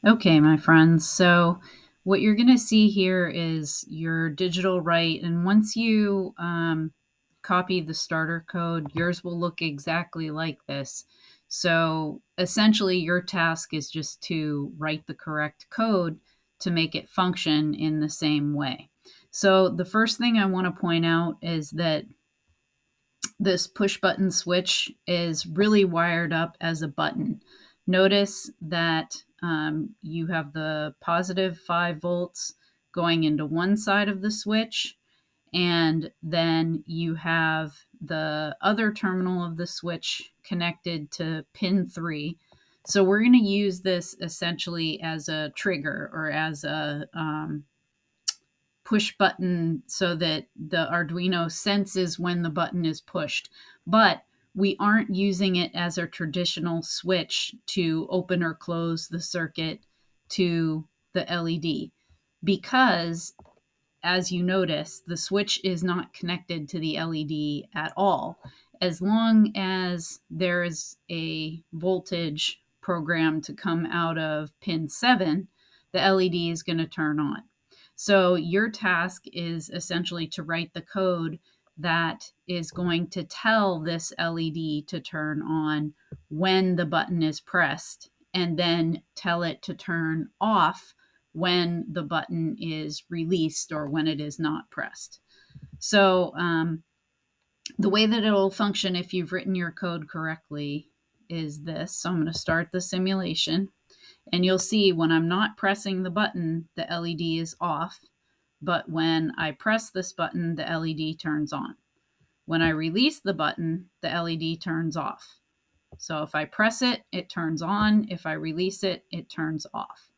Okay, my friends. So, what you're going to see here is your digital write. And once you copy the starter code, yours will look exactly like this. So, essentially, your task is just to write the correct code to make it function in the same way. So, the first thing I want to point out is that this push button switch is really wired up as a button. Notice that you have the positive 5 volts going into one side of the switch, and then you have the other terminal of the switch connected to pin 3. So we're going to use this essentially as a trigger or as a push button so that the Arduino senses when the button is pushed. But we aren't using it as a traditional switch to open or close the circuit to the LED because, as you notice, the switch is not connected to the LED at all. As long as there is a voltage programmed to come out of pin 7, the LED is going to turn on. So your task is essentially to write the code that is going to tell this LED to turn on when the button is pressed, and then tell it to turn off when the button is released or when it is not pressed. So the way that it'll function if you've written your code correctly is this. So I'm going to start the simulation, and you'll see when I'm not pressing the button, the LED is off. But when I press this button, the LED turns on. When I release the button, the LED turns off. So if I press it, it turns on. If I release it, it turns off.